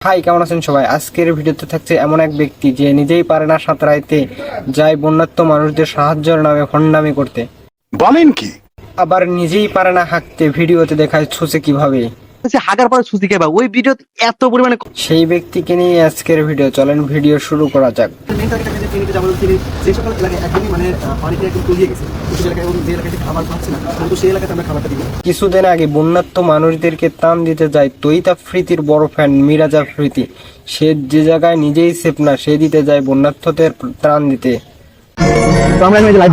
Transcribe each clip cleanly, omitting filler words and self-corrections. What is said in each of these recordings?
High, কেমন আছেন সবাই? আজকের ভিডিওতে থাকছে এমন এক ব্যক্তি যে নিজেই পারে না সাঁতরাইতে, যায় বন্যার্ত মানুষদের সাহায্যের নামে ভণ্ডামি করতে। বলেন কি? আবার নিজেই পারে না হাঁকতে, ভিডিওতে দেখায় ছুঁচে কিভাবে। হাগার পরে সুজি খেবা ওই ভিডিও এত পরিমাণে সেই ব্যক্তিকে নিয়ে আজকের ভিডিও, চলেন ভিডিও শুরু করা যাক। কিছুদিন আগে বন্যার্ত মানুষদেরকে ত্রাণ দিতে যায় তৈত আফ্রিদির বড় ফ্যান মিরাজ আফ্রিদি। সে যে জায়গায় নিজেই সেফ না, সে দিতে যায় বন্যার্থদের ত্রাণ দিতে। লাইফ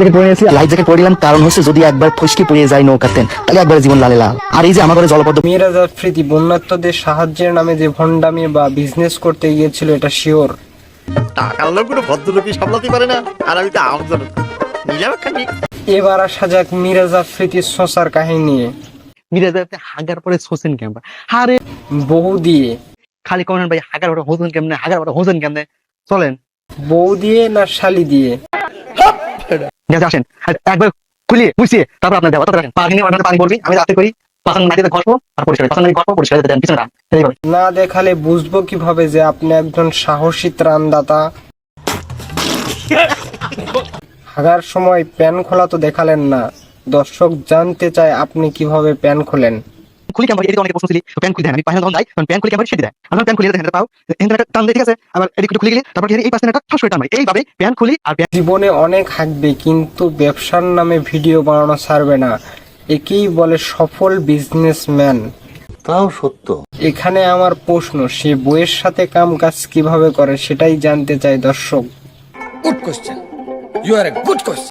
জ্যাকেট পরে দিলাম, কারণ হচ্ছে যদি একবার ফসকে পড়ে যায় নৌকাতে তাহলে একবার জীবন লালে লাল। আর এই যে আমার ঘরে জলপদ্ম মিরাজ আফ্রিদি বন্যার্থদের সাহায্যের নামে যে ভণ্ডামি বা বিজনেস করতে গিয়েছিল এটা শিওর। টাকার লোক কোনো ভদ্রলোকই সামলাতে পারে না, আর আমি তো আহ্বান নিলাম খালি। এবার আসা যাক মিরাজ আফ্রিদির শশার কাহিনী নিয়ে। মিরাজাতে হাগার পরে সোসেন কেমন আরে বউ দিয়ে খালি কমেন্ট ভাই হাগার পরে হোসেন কেমনে, হাগার পরে হোসেন কেমনে। চলেন বউ দিয়ে না শালি দিয়ে? আসেন একবার খুলিয়ে বুঝিয়ে তারপর আপনার দেওয়া তখন পানি পানি করবি, আমি রাতে করি পাশান নাইতে গল্প আর পরিষ্কার পাশান গল্প পরিষ্কার দেন পিছনে রান এইভাবে না দেখালে বুঝবো কিভাবে যে আপনি একজন সাহসী ত্রাণদাতা? হাগার সময় প্যান খোলা তো দেখালেন না। দর্শক জানতে চায় আপনি কিভাবে প্যান খোলেন। খুলি কেমন এদিকে অনেক প্রশ্ন ছিল প্যান খুলে দেন, আমি পাশে যখন যাই তখন প্যান খুলে কেমন সেটি দেয়, আমার প্যান খুলে দেখেন পাও এখানে একটা টান দেয়, ঠিক আছে, আবার এদিকে একটু খুলে গেলে তারপর এই পাশে একটা ঠাস করে টান মারি, এইভাবে প্যান খুলি আর জীবনে অনেক হাঁকবে কিন্তু ব্যবসার নামে ভিডিও বানানো ছাড়বে না। একেই বলে সফল বিজনেসম্যান। তাও সত্য। এখানে আমার প্রশ্ন, সে বইয়ের সাথে কাম কাজ কিভাবে করে সেটাই জানতে চাই দর্শক। Good question. You are a good question.